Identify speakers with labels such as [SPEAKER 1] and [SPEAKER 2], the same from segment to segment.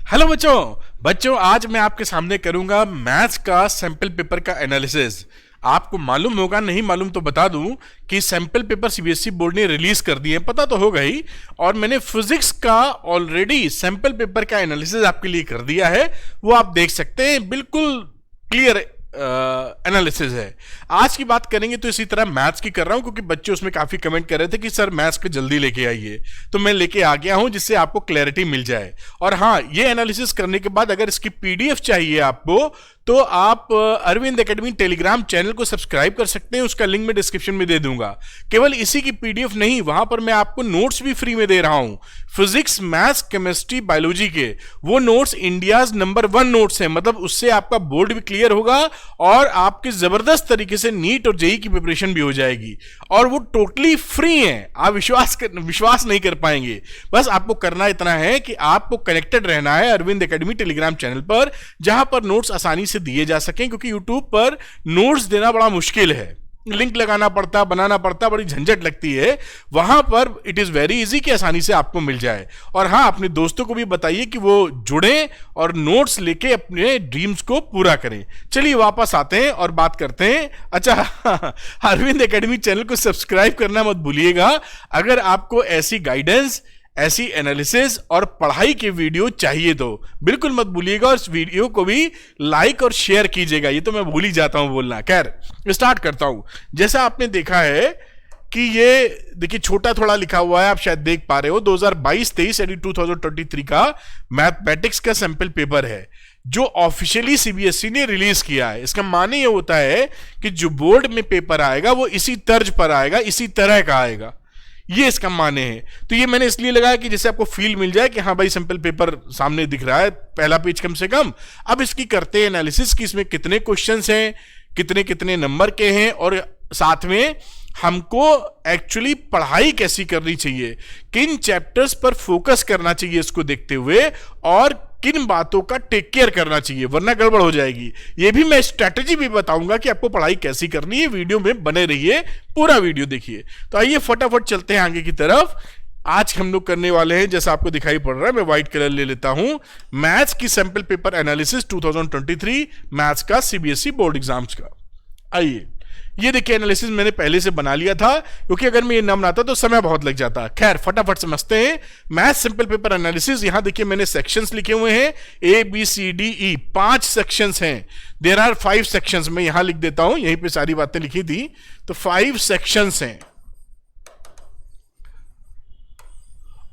[SPEAKER 1] Hello बच्चों बच्चों आज मैं आपके सामने करूंगा मैथ्स का सैंपल पेपर का एनालिसिस। आपको मालूम होगा, नहीं मालूम तो बता दूं कि सैंपल पेपर सीबीएसई बोर्ड ने रिलीज कर दिए, पता तो होगा ही। और मैंने फिजिक्स का ऑलरेडी सैंपल पेपर का एनालिसिस आपके लिए कर दिया है, वो आप देख सकते हैं। बिल्कुल क्लियर एनालिसिस है। आज की बात करेंगे तो इसी तरह मैथ्स की कर रहा हूं, क्योंकि बच्चे उसमें काफी कमेंट कर रहे थे कि सर मैथ्स को जल्दी लेके आइए, तो मैं लेके आ गया हूं जिससे आपको क्लैरिटी मिल जाए। और हाँ, ये एनालिसिस करने के बाद अगर इसकी पीडीएफ चाहिए आपको तो आप अरविंद एकेडमी टेलीग्राम चैनल को सब्सक्राइब कर सकते हैं, उसका लिंक मैं डिस्क्रिप्शन में दे दूंगा। केवल इसी की पीडीएफ नहीं, वहां पर मैं आपको नोट्स भी फ्री में दे रहा हूं, फिजिक्स मैथ्स केमिस्ट्री बायोलॉजी के। वो नोट्स इंडियाज नंबर 1 नोट्स हैं, मतलब उससे आपका बोर्ड भी क्लियर होगा और आपके जबरदस्त तरीके से नीट और जेई की प्रिपरेशन भी हो जाएगी। और वो टोटली फ्री है, आप विश्वास नहीं कर पाएंगे। बस आपको करना इतना है कि आपको कनेक्टेड रहना है अरविंद एकेडमी टेलीग्राम चैनल पर, जहां पर नोट्स आसानी से दिए जा सकें, क्योंकि यूट्यूब पर नोट्स देना बड़ा मुश्किल है, लिंक लगाना पड़ता, बनाना पड़ता, बड़ी झंझट लगती है। वहां पर इट इज वेरी इजी कि आसानी से आपको मिल जाए। और हाँ, अपने दोस्तों को भी बताइए कि वो जुड़ें और नोट्स लेके अपने ड्रीम्स को पूरा करें। चलिए वापस आते हैं और बात करते हैं। अच्छा, अरविंद एकेडमी चैनल को सब्सक्राइब करना मत भूलिएगा। अगर आपको ऐसी गाइडेंस, ऐसी एनालिसिस और पढ़ाई के वीडियो चाहिए तो बिल्कुल मत भूलिएगा, और इस वीडियो को भी लाइक और शेयर कीजिएगा। ये तो मैं भूल ही जाता हूं बोलना। खैर, स्टार्ट करता हूं। जैसा आपने देखा है कि ये देखिए छोटा थोड़ा लिखा हुआ है, आप शायद देख पा रहे हो, 2022-23 यानी 2023 का मैथमेटिक्स का सैंपल पेपर है जो ऑफिशियली सीबीएसई ने रिलीज किया है। इसका माने ये होता है कि जो बोर्ड में पेपर आएगा वो इसी तर्ज पर आएगा, इसी तरह का आएगा, ये इसका माने है। तो ये मैंने इसलिए लगाया कि जैसे आपको फील मिल जाए कि हाँ भाई सैंपल पेपर सामने दिख रहा है, पहला पेज कम से कम। अब इसकी करते हैं एनालिसिस कि इसमें कितने क्वेश्चंस हैं, कितने कितने नंबर के हैं, और साथ में हमको एक्चुअली पढ़ाई कैसी करनी चाहिए, किन चैप्टर्स पर फोकस करना चाहिए इसको देखते हुए, और किन बातों का टेक केयर करना चाहिए, वरना गड़बड़ हो जाएगी। ये भी मैं स्ट्रैटेजी भी बताऊंगा कि आपको पढ़ाई कैसी करनी है। वीडियो में बने रहिए, पूरा वीडियो देखिए। तो आइए फटाफट चलते हैं आगे की तरफ। आज हम लोग करने वाले हैं, जैसा आपको दिखाई पड़ रहा है, मैं व्हाइट कलर ले लेता हूं, मैथ्स की सैंपल पेपर एनालिसिस 2023 मैथ्स का सीबीएसई बोर्ड एग्जाम्स का। आइए, ये देखिए एनालिसिस मैंने पहले से बना लिया था, क्योंकि अगर मैं ये ना बनाता तो समय बहुत लग जाता। खैर, फटाफट समझते हैं मैथ सिंपल पेपर एनालिसिस। यहां देखिए मैंने सेक्शंस लिखे हुए हैं, ABCDE 5 सेक्शंस हैं। There are 5 sections. मैं यहां लिख देता हूं, यहीं पे सारी बातें लिखी थी, तो 5 सेक्शंस हैं।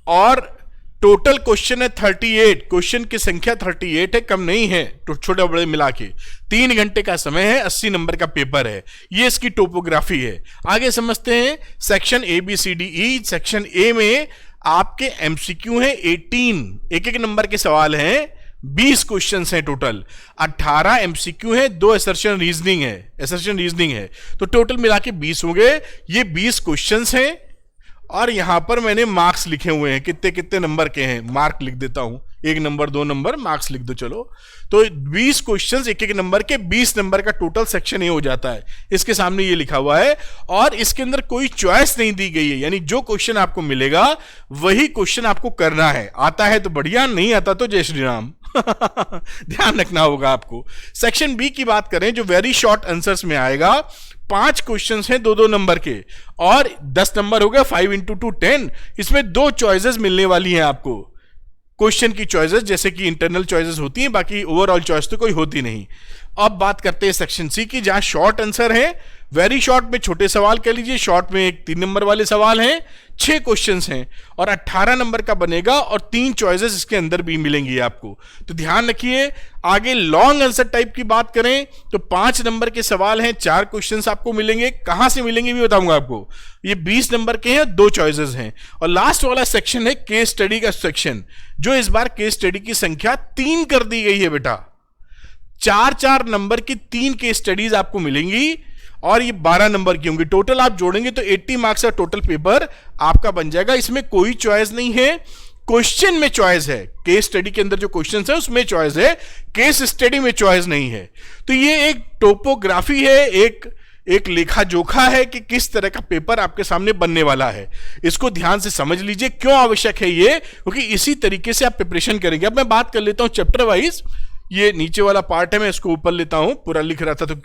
[SPEAKER 1] और टोटल क्वेश्चन है 38, क्वेश्चन की संख्या 38 है, कम नहीं है, तो छोटे बड़े मिला के 3 घंटे का समय है, 80 नंबर का पेपर है। ये इसकी टोपोग्राफी है। आगे समझते हैं सेक्शन ABCDE। सेक्शन ए में आपके एमसीक्यू हैं 18, एक एक नंबर के सवाल हैं, 20 क्वेश्चन हैं टोटल, 18 एमसीक्यू हैं, 2 असर्शन रीजनिंग है, तो टोटल मिला के 20 हो गए। ये 20 क्वेश्चन हैं, और यहां पर मैंने मार्क्स लिखे हुए हैं, कितने कितने नंबर के हैं, मार्क लिख देता हूं, 1 नंबर 2 नंबर, मार्क्स लिख दो। चलो, तो 20 क्वेश्चंस एक एक नंबर के, 20 नंबर का टोटल सेक्शन ये हो जाता है। इसके सामने ये लिखा हुआ है, और इसके अंदर कोई चॉइस नहीं दी गई है, यानी जो क्वेश्चन आपको मिलेगा वही क्वेश्चन आपको करना है। आता है तो बढ़िया, नहीं आता तो जय श्री राम। ध्यान रखना होगा आपको। सेक्शन बी की बात करें, जो वेरी शॉर्ट आंसर्स में आएगा, 5 क्वेश्चंस हैं 2-2 नंबर के, और 10 नंबर हो गया, 5 × 2 10। इसमें 2 चॉइसेस मिलने वाली हैं आपको, क्वेश्चन की चॉइसेस, जैसे कि इंटरनल चॉइसेस होती हैं, बाकी ओवरऑल चॉइस तो कोई होती नहीं। अब बात करते हैं सेक्शन सी की, जहां शॉर्ट आंसर है, वेरी शॉर्ट में छोटे सवाल कह लीजिए, शॉर्ट में एक 3 नंबर वाले सवाल हैं, 6 क्वेश्चंस हैं, और 18 नंबर का बनेगा, और 3 चॉइसेस इसके अंदर भी मिलेंगी आपको। तो ध्यान रखिए। आगे लॉन्ग आंसर टाइप की बात करें तो 5 नंबर के सवाल हैं, 4 क्वेश्चंस आपको मिलेंगे। कहां से मिलेंगे भी बताऊंगा आपको। ये 20 नंबर के हैं, 2 चॉइसेस हैं। और लास्ट वाला सेक्शन है केस स्टडी का सेक्शन, जो इस बार केस स्टडी की संख्या 3 कर दी गई है बेटा। 4-4 नंबर की 3 केस स्टडीज आपको मिलेंगी, और ये 12 नंबर की होंगी। टोटल आप जोड़ेंगे तो 80 मार्क्स का टोटल पेपर आपका बन जाएगा। इसमें कोई चॉइस नहीं है, क्वेश्चन में चॉइस है। केस स्टडी के अंदर जो क्वेश्चन है उसमें चॉइस है, केस स्टडी में चॉइस नहीं है। तो ये एक टोपोग्राफी है, एक एक लेखा जोखा है कि किस तरह का पेपर आपके सामने बनने वाला है। इसको ध्यान से समझ लीजिए क्यों आवश्यक है ये, क्योंकि इसी तरीके से आप प्रिपरेशन करेंगे। अब मैं बात कर लेता हूं चैप्टर वाइज। ये नीचे वाला पार्ट है, मैं इसको ऊपर लेता हूं, पूरा लिख रहा था तो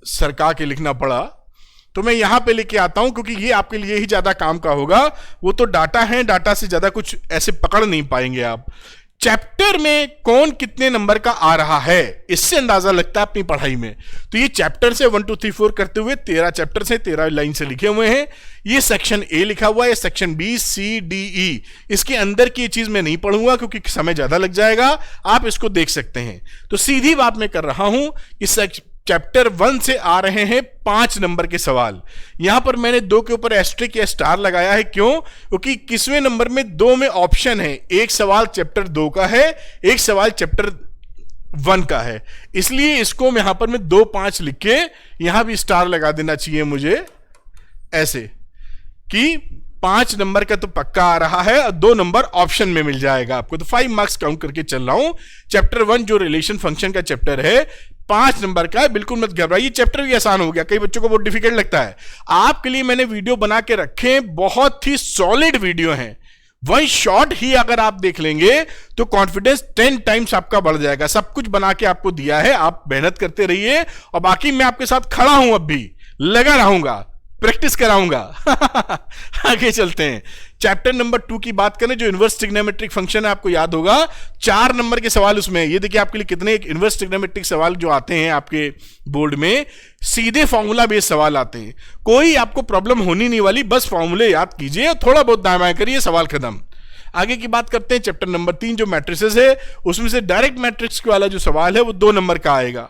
[SPEAKER 1] सरका के लिखना पड़ा, तो मैं यहां पे लेके आता हूं क्योंकि ये आपके लिए ही ज्यादा काम का होगा। वो तो डाटा है, डाटा से ज्यादा कुछ ऐसे पकड़ नहीं पाएंगे आप। चैप्टर में कौन कितने नंबर का आ रहा है इससे अंदाजा लगता है अपनी पढ़ाई में। तो ये चैप्टर से 1 2 3 4 करते हुए 13 चैप्टर से 13 लाइन से लिखे हुए हैं। ये सेक्शन ए लिखा हुआ है, section B C D E. इसके अंदर की चीज मैं नहीं पढ़ूंगा क्योंकि समय ज्यादा लग जाएगा, आप इसको देख सकते हैं। तो सीधी बात मैं कर रहा हूं कि चैप्टर 1 से आ रहे हैं 5 नंबर के सवाल। यहां पर मैंने 2 के ऊपर एस्ट्रिक या स्टार लगाया है, क्यों? क्योंकि किसवें नंबर में 2 में ऑप्शन है, एक सवाल चैप्टर 2 का है, एक सवाल चैप्टर 1 का है, इसलिए इसको यहां पर मैं 2 5 लिख के यहां भी स्टार लगा देना चाहिए मुझे, ऐसे कि 5 नंबर का तो पक्का आ रहा है और 2 नंबर ऑप्शन में मिल जाएगा आपको। तो 5 मार्क्स काउंट करके चल रहा हूं। चैप्टर 1 जो रिलेशन फंक्शन का चैप्टर है 5 नंबर का है, बिल्कुल मत घबराइए। चैप्टर भी आसान हो गया, कई बच्चों को बहुत डिफिकल्ट लगता है। आपके लिए मैंने वीडियो बना के रखे, बहुत ही सॉलिड वीडियो हैं। 1 शॉट ही अगर आप देख लेंगे तो कॉन्फिडेंस 10 टाइम्स आपका बढ़ जाएगा। सब कुछ बना के आपको दिया है, आप मेहनत करते रहिए और बाकी मैं आपके साथ खड़ा हूं, अब भी लगा रहूंगा, प्रैक्टिस कराऊंगा। आगे चलते हैं। चैप्टर नंबर 2 की बात करें, जो इनवर्स ट्रिग्नोमेट्रिक फंक्शन है, आपको याद होगा 4 नंबर के सवाल उसमें। ये देखिए आपके लिए कितने एक इनवर्स ट्रिग्नोमेट्रिक सवाल जो आते हैं आपके बोर्ड में, सीधे फॉर्मूला बेस्ड सवाल आते हैं। कोई आपको प्रॉब्लम होनी नहीं वाली, बस फॉर्मूले याद कीजिए और थोड़ा बहुत दाएं बाएं करिए, सवाल खत्म। आगे की बात करते हैं। चैप्टर नंबर 3 जो मैट्रिसेस है, उसमें से डायरेक्ट मैट्रिक्स वाला जो सवाल है वो 2 नंबर का आएगा।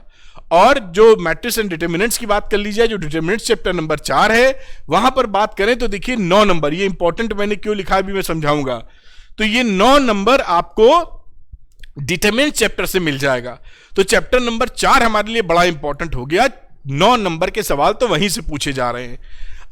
[SPEAKER 1] और जो मैट्रिक्स एंड डिटर्मिनेंट्स की बात कर लीजिए, जो डिटर्मिनेंट्स चैप्टर नंबर 4 है, वहां पर बात करें तो देखिए 9 नंबर, ये इंपॉर्टेंट मैंने क्यों लिखा है भी मैं समझाऊंगा। तो ये 9 नंबर आपको डिटर्मिनेंट चैप्टर से मिल जाएगा। तो चैप्टर नंबर 4 हमारे लिए बड़ा इंपॉर्टेंट हो गया, 9 नंबर के सवाल तो वहीं से पूछे जा रहे हैं।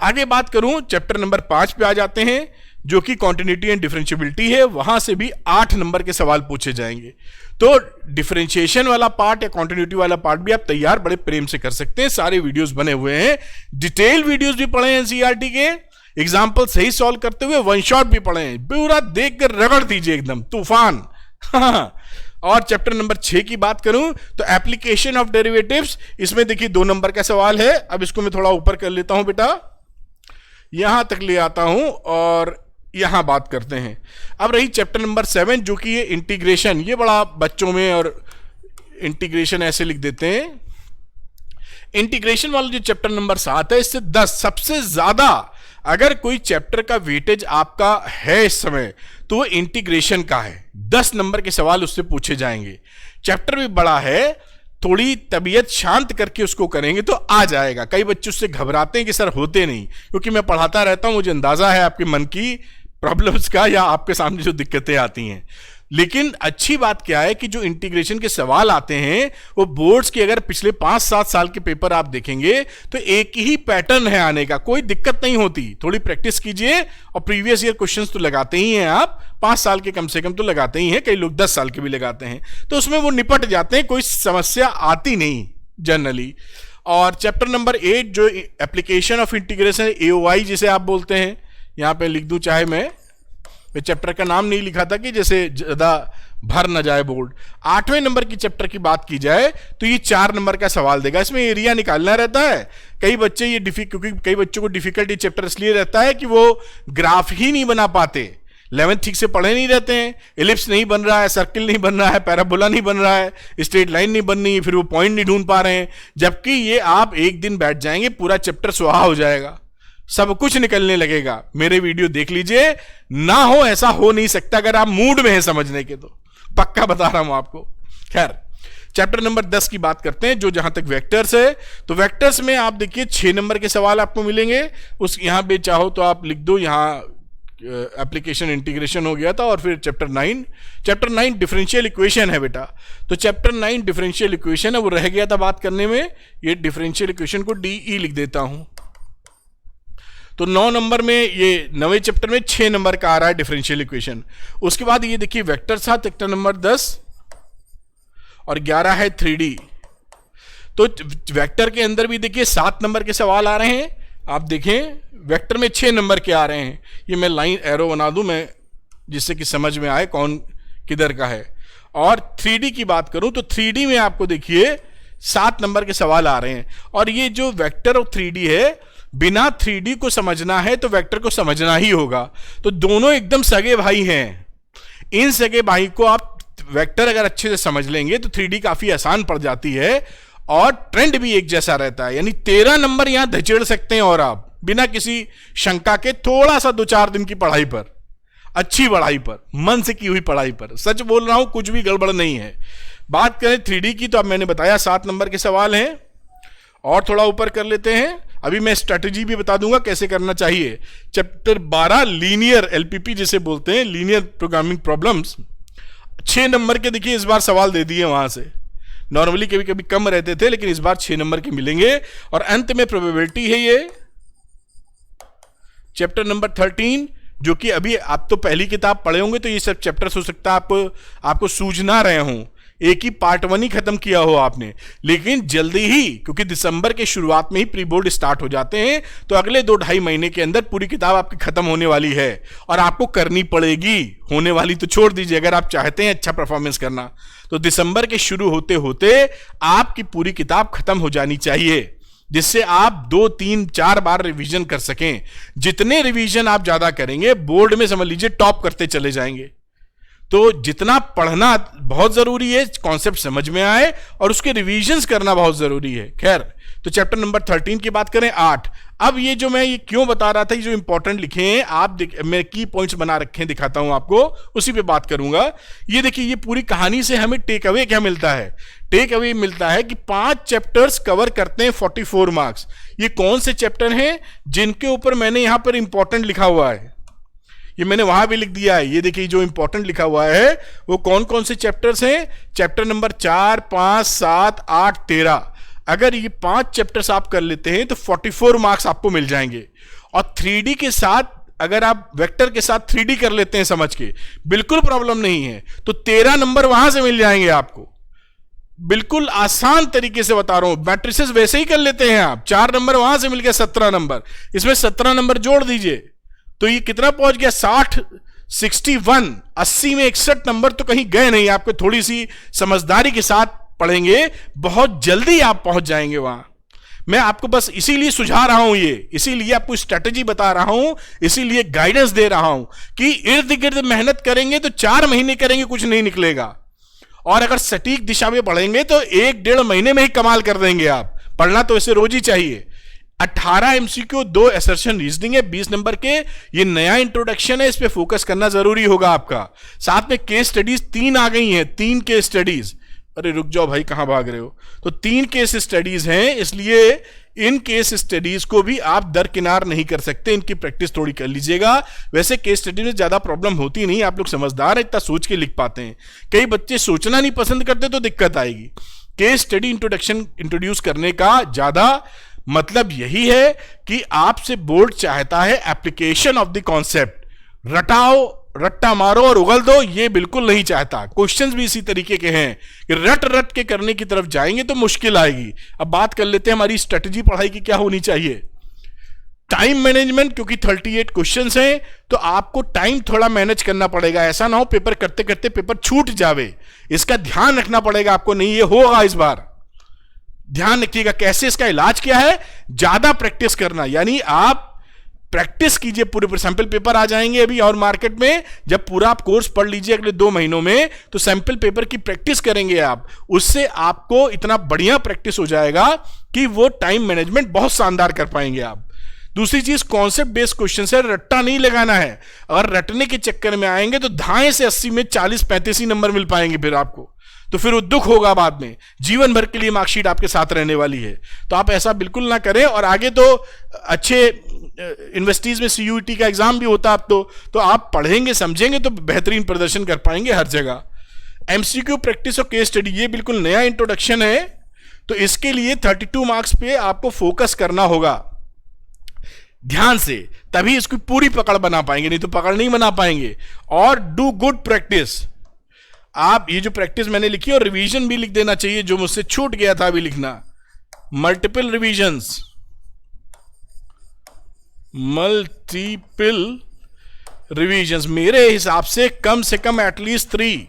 [SPEAKER 1] आगे बात करूं, चैप्टर नंबर 5 पे आ जाते हैं, जो कि कॉन्टिन्यूटी एंड डिफरेंशिएबिलिटी है। वहां से भी 8 नंबर के सवाल पूछे जाएंगे। तो डिफरेंशिएशन वाला पार्ट या कॉन्टिन्यूटी वाला पार्ट भी आप तैयार बड़े प्रेम से कर सकते हैं, सारे वीडियोस बने हुए हैं। डिटेल वीडियोस भी पढ़े हैं एनसीईआरटी के, एग्जाम्पल सही सॉल्व करते हुए 1 शॉट भी पढ़े हैं, पूरा देख कर रगड़ दीजिए एकदम तूफान। और चैप्टर नंबर 6 की बात करूं तो एप्लीकेशन ऑफ डेरिवेटिव्स, इसमें देखिए 2 नंबर का सवाल है। अब इसको मैं थोड़ा ऊपर कर लेता हूं बेटा, यहां तक ले आता हूं और यहां बात करते हैं। अब रही चैप्टर नंबर 7 जो कि ये इंटीग्रेशन, ये बड़ा बच्चों में, और इंटीग्रेशन ऐसे लिख देते हैं। इंटीग्रेशन वाला जो चैप्टर नंबर 7 है, इससे 10 सबसे ज्यादा अगर कोई चैप्टर का वेटेज आपका है इस समय तो वो इंटीग्रेशन का है। 10 नंबर के सवाल उससे पूछे जाएंगे। चैप्टर भी बड़ा है, थोड़ी तबीयत शांत करके उसको करेंगे तो आ जाएगा। कई बच्चे उससे घबराते हैं कि सर होते नहीं, क्योंकि मैं पढ़ाता रहता हूं, मुझे अंदाजा है आपके मन की प्रॉब्लम्स का या आपके सामने जो दिक्कतें आती हैं। लेकिन अच्छी बात क्या है कि जो इंटीग्रेशन के सवाल आते हैं वो बोर्ड्स के अगर पिछले 5-7 साल के पेपर आप देखेंगे तो एक ही पैटर्न है आने का, कोई दिक्कत नहीं होती। थोड़ी प्रैक्टिस कीजिए और प्रीवियस ईयर क्वेश्चंस तो लगाते ही हैं आप, 5 साल के कम से कम तो लगाते ही हैं, कई लोग 10 साल के भी लगाते हैं, तो उसमें वो निपट जाते हैं, कोई समस्या आती नहीं जनरली। और चैप्टर नंबर 8 जो एप्लीकेशन ऑफ इंटीग्रेशन, AOI जिसे आप बोलते हैं, यहां पे लिख दूं चाहे मैं चैप्टर का नाम नहीं लिखा था कि जैसे ज्यादा भर न जाए बोर्ड। 8वें नंबर की चैप्टर की बात की जाए तो ये 4 नंबर का सवाल देगा। इसमें एरिया निकालना रहता है। कई बच्चे ये क्योंकि कई बच्चों को डिफिकल्ट ये चैप्टर इसलिए रहता है कि वो ग्राफ ही नहीं बना पाते, 11th ठीक से पढ़े नहीं रहते हैं, एलिप्स नहीं बन रहा है, सर्किल नहीं बन रहा है, पैराबोला नहीं बन रहा है, स्ट्रेट लाइन नहीं बन रही है, फिर वो पॉइंट नहीं ढूंढ पा रहे हैं। जबकि ये आप एक दिन बैठ जाएंगे, पूरा चैप्टर स्वाहा हो जाएगा, सब कुछ निकलने लगेगा। मेरे वीडियो देख लीजिए, ना हो ऐसा हो नहीं सकता अगर आप मूड में हैं समझने के, तो पक्का बता रहा हूं आपको। खैर, चैप्टर नंबर 10 की बात करते हैं, जो जहां तक वेक्टर्स है। तो वेक्टर्स में आप देखिए 6 नंबर के सवाल आपको मिलेंगे। उस यहां पे चाहो तो आप लिख दो, यहां एप्लीकेशन इंटीग्रेशन हो गया था, और फिर चैप्टर 9 डिफरेंशियल इक्वेशन है बेटा। तो चैप्टर 9 डिफरेंशियल इक्वेशन है, वो रह गया था बात करने में। ये डिफरेंशियल इक्वेशन को DE लिख देता हूं। तो 9 नंबर में, ये 9वें चैप्टर में 6 नंबर का आ रहा है डिफरेंशियल इक्वेशन। उसके बाद ये देखिए वेक्टर था चैप्टर नंबर 10, और 11 है 3D। तो वेक्टर के अंदर भी देखिए 7 नंबर के सवाल आ रहे हैं, आप देखें वेक्टर में 6 नंबर के आ रहे हैं। ये मैं लाइन एरो बना दूं मैं, जिससे कि समझ में आए कौन किधर का है। और 3D की बात करूं तो 3D में आपको देखिए 7 नंबर के सवाल आ रहे हैं। और ये जो वेक्टर और 3D है, बिना 3D को समझना है तो वेक्टर को समझना ही होगा। तो दोनों एकदम सगे भाई हैं। इन सगे भाई को आप वेक्टर अगर अच्छे से समझ लेंगे तो 3D काफी आसान पड़ जाती है और ट्रेंड भी एक जैसा रहता है। यानी 13 नंबर यहां धचेड़ सकते हैं और आप बिना किसी शंका के, थोड़ा सा 2-4 दिन की पढ़ाई पर, अच्छी पढ़ाई पर, मन से की हुई पढ़ाई पर। सच बोल रहा हूं, कुछ भी गड़बड़ नहीं है। बात करें 3D की तो अब मैंने बताया 7 नंबर के सवाल हैं। और थोड़ा ऊपर कर लेते हैं, अभी मैं स्ट्रेटजी भी बता दूंगा कैसे करना चाहिए। चैप्टर 12 लीनियर एलपीपी जिसे बोलते हैं, लीनियर प्रोग्रामिंग प्रॉब्लम्स, 6 नंबर के देखिए इस बार सवाल दे दिए वहां से। नॉर्मली कभी कभी कम रहते थे, लेकिन इस बार 6 नंबर के मिलेंगे। और अंत में प्रोबेबिलिटी है ये चैप्टर नंबर 13, जो कि अभी आप तो पहली किताब पढ़े होंगे तो ये सब चैप्टर्स हो सकता है आपको सूझ ना रहे हों, एक ही पार्ट 1 ही खत्म किया हो आपने। लेकिन जल्दी ही, क्योंकि दिसंबर के शुरुआत में ही प्री बोर्ड स्टार्ट हो जाते हैं, तो अगले 2-2.5 महीने के अंदर पूरी किताब आपकी खत्म होने वाली है और आपको करनी पड़ेगी। होने वाली तो छोड़ दीजिए, अगर आप चाहते हैं अच्छा परफॉर्मेंस करना तो दिसंबर के शुरू होते होते आपकी पूरी किताब खत्म हो जानी चाहिए, जिससे आप 2-3-4 बार रिवीजन कर सकें। जितने रिवीजन आप ज्यादा करेंगे, बोर्ड में समझ लीजिए टॉप करते चले जाएंगे। तो जितना पढ़ना बहुत जरूरी है, कॉन्सेप्ट समझ में आए, और उसके रिवीजन्स करना बहुत जरूरी है। खैर, तो चैप्टर नंबर 13 की बात करें 8। अब ये जो मैं ये क्यों बता रहा था, ये जो इंपॉर्टेंट लिखे हैं आप, मैं की पॉइंट्स बना रखे हैं, दिखाता हूं आपको, उसी पे बात करूंगा। ये देखिए, ये पूरी कहानी से हमें टेक अवे क्या मिलता है। टेक अवे मिलता है कि 5 चैप्टर्स कवर करते हैं 44 मार्क्स। ये कौन से चैप्टर हैं जिनके ऊपर मैंने यहां पर इंपॉर्टेंट लिखा हुआ है, ये मैंने वहां भी लिख दिया है। ये देखिए, जो इंपॉर्टेंट लिखा हुआ है वो कौन कौन से चैप्टर्स हैं। Chapter number 4, 5, 7, 8, 13। अगर ये 5 चैप्टर्स आप कर लेते हैं तो 44 मार्क्स आपको मिल जाएंगे। और 3D के साथ, अगर आप वेक्टर के साथ 3D कर लेते हैं समझ के, बिल्कुल प्रॉब्लम नहीं है, तो 13 नंबर वहां से मिल जाएंगे आपको। बिल्कुल आसान तरीके से बता रहा हूं। मैट्रिसेस वैसे ही कर लेते हैं आप, 4 नंबर वहां से मिल गया, 17 नंबर, इसमें 17 नंबर जोड़ दीजिए तो ये कितना पहुंच गया, 60, 61, 80 में 61 नंबर तो कहीं गए नहीं। आपको थोड़ी सी समझदारी के साथ पढ़ेंगे, बहुत जल्दी आप पहुंच जाएंगे वहां। मैं आपको बस इसीलिए सुझा रहा हूं, ये इसीलिए आपको स्ट्रेटेजी बता रहा हूं, इसीलिए गाइडेंस दे रहा हूं कि इर्द गिर्द मेहनत करेंगे तो 4 महीने करेंगे कुछ नहीं निकलेगा, और अगर सटीक दिशा में पढ़ेंगे तो 1-1.5 महीने में ही कमाल कर देंगे आप। पढ़ना तो इसे रोज ही चाहिए। 18 MCQ, 2 असर्शन रीजनिंग है 20 नंबर के। ये नया इंट्रोडक्शन है, इस पे फोकस करना जरूरी होगा आपका। साथ में केस स्टडीज 3 आ गई हैं, 3 केस स्टडीज। अरे रुक जाओ भाई, कहां भाग रहे हो। तो 3 केस स्टडीज हैं, इसलिए इन केस स्टडीज को भी आप दरकिनार नहीं कर सकते, इनकी प्रैक्टिस थोड़ी कर लीजिएगा। वैसे केस स्टडी में ज्यादा प्रॉब्लम होती नहीं, आप लोग समझदार है, इतना सोच के लिख पाते हैं। कई बच्चे सोचना नहीं पसंद करते तो दिक्कत आएगी। केस स्टडी इंट्रोड्यूस करने का ज्यादा मतलब यही है कि आपसे बोर्ड चाहता है एप्लीकेशन ऑफ द कॉन्सेप्ट। रटाओ, रट्टा मारो और उगल दो, ये बिल्कुल नहीं चाहता। क्वेश्चंस भी इसी तरीके के हैं कि रट रट के करने की तरफ जाएंगे तो मुश्किल आएगी। अब बात कर लेते हैं हमारी स्ट्रेटजी पढ़ाई की क्या होनी चाहिए। टाइम मैनेजमेंट, क्योंकि 38 क्वेश्चंस हैं तो आपको टाइम थोड़ा मैनेज करना पड़ेगा। ऐसा ना हो पेपर करते करते पेपर छूट जावे, इसका ध्यान रखना पड़ेगा आपको। नहीं ये होगा इस बार, ध्यान रखिएगा। कैसे, इसका इलाज क्या है, ज्यादा प्रैक्टिस करना। यानी आप प्रैक्टिस कीजिए, पूरे सैंपल पेपर आ जाएंगे अभी और मार्केट में। जब पूरा आप कोर्स पढ़ लीजिए अगले 2 महीनों में, तो सैंपल पेपर की प्रैक्टिस करेंगे आप। उससे आपको इतना बढ़िया प्रैक्टिस हो जाएगा कि वो टाइम मैनेजमेंट बहुत शानदार कर पाएंगे आप। दूसरी चीज, कॉन्सेप्ट बेस्ड क्वेश्चन से रट्टा नहीं लगाना है। अगर रटने के चक्कर में आएंगे तो धाए से 80 में 40-35 ही नंबर मिल पाएंगे फिर आपको, तो फिर वो दुख होगा बाद में। जीवन भर के लिए मार्कशीट आपके साथ रहने वाली है। तो आप ऐसा बिल्कुल ना करें। और आगे तो अच्छे यूनिवर्सिटीज में CUET का एग्जाम भी होता है अब तो आप पढ़ेंगे समझेंगे तो बेहतरीन प्रदर्शन कर पाएंगे हर जगह। MCQ प्रैक्टिस और केस स्टडी, ये बिल्कुल नया इंट्रोडक्शन है, तो इसके लिए 32 मार्क्स पे आपको फोकस करना होगा ध्यान से, तभी इसकी पूरी पकड़ बना पाएंगे, नहीं तो पकड़ नहीं बना पाएंगे। और डू गुड प्रैक्टिस। आप ये जो प्रैक्टिस मैंने लिखी और रिवीजन भी लिख देना चाहिए, जो मुझसे छूट गया था अभी लिखना। मल्टीपल रिवीजन्स, मल्टीपल रिवीजन्स मेरे हिसाब से कम एटलीस्ट 3।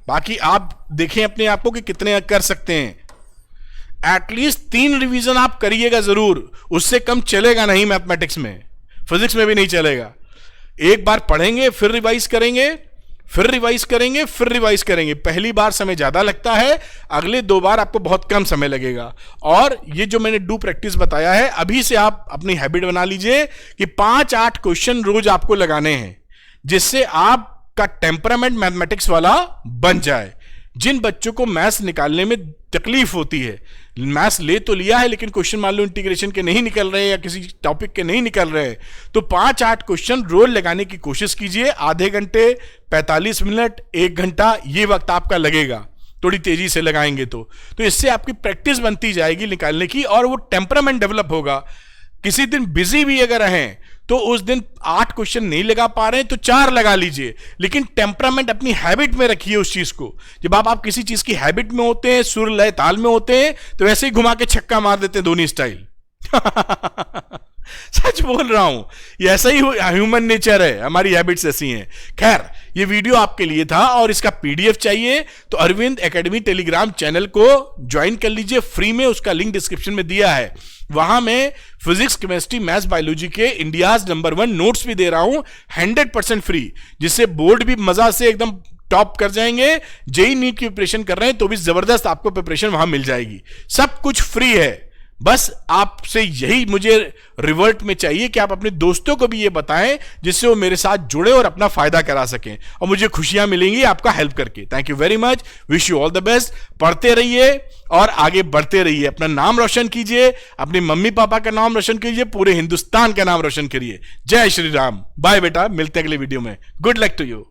[SPEAKER 1] बाकी आप देखें अपने आप को कि कितने कर सकते हैं। एटलीस्ट 3 रिवीजन आप करिएगा जरूर, उससे कम चलेगा नहीं मैथमेटिक्स में, फिजिक्स में भी नहीं चलेगा। एक बार पढ़ेंगे, फिर रिवाइज करेंगे, फिर रिवाइज करेंगे, फिर रिवाइज करेंगे। पहली बार समय ज्यादा लगता है, अगले 2 बार आपको बहुत कम समय लगेगा। और ये जो मैंने डू प्रैक्टिस बताया है, अभी से आप अपनी हैबिट बना लीजिए कि 5-8 क्वेश्चन रोज आपको लगाने हैं, जिससे आपका टेम्परामेंट मैथमेटिक्स वाला बन जाए। जिन बच्चों को मैथ्स निकालने में तकलीफ होती है, मैथ्स ले तो लिया है लेकिन क्वेश्चन मान लो इंटीग्रेशन के नहीं निकल रहे या किसी टॉपिक के नहीं निकल रहे, तो 5-8 क्वेश्चन रोज लगाने की कोशिश कीजिए। आधे घंटे, 45 मिनट, 1 घंटा, ये वक्त आपका लगेगा थोड़ी तेजी से लगाएंगे तो इससे आपकी प्रैक्टिस बनती जाएगी निकालने की, और वो टेम्परामेंट डेवलप होगा। किसी दिन बिजी भी अगर हैं तो उस दिन 8 क्वेश्चन नहीं लगा पा रहे हैं तो 4 लगा लीजिए, लेकिन टेम्परामेंट अपनी हैबिट में रखिए उस चीज को। जब आप किसी चीज की हैबिट में होते हैं, सुर लय ताल में होते हैं, तो वैसे ही घुमा के छक्का मार देते हैं धोनी स्टाइल। सच बोल रहा हूं, ये ऐसा ही ह्यूमन नेचर है, हमारी हैबिट्स ऐसी हैं। खैर, ये वीडियो आपके लिए था, और इसका पीडीएफ चाहिए तो अरविंद एकेडमी टेलीग्राम चैनल को ज्वाइन कर लीजिए फ्री में, उसका लिंक डिस्क्रिप्शन में दिया है। वहां मैं फिजिक्स, केमिस्ट्री, मैथ्स, बायोलॉजी के इंडियाज नंबर 1 नोट्स भी दे रहा हूं 100% फ्री, जिससे बोर्ड भी मजा से एकदम टॉप कर जाएंगे। जेई नीट की प्रिपरेशन कर रहे हैं तो भी जबरदस्त आपको प्रिपरेशन वहां मिल जाएगी। सब कुछ फ्री है, बस आपसे यही मुझे रिवर्ट में चाहिए कि आप अपने दोस्तों को भी ये बताएं, जिससे वो मेरे साथ जुड़े और अपना फायदा करा सकें, और मुझे खुशियां मिलेंगी आपका हेल्प करके। Thank you very much, wish you all the best. पढ़ते रहिए और आगे बढ़ते रहिए, अपना नाम रोशन कीजिए, अपने मम्मी पापा का नाम रोशन कीजिए, पूरे हिंदुस्तान का नाम रोशन करिए। जय श्री राम। बाय बेटा, मिलते हैं अगले वीडियो में। Good luck to you.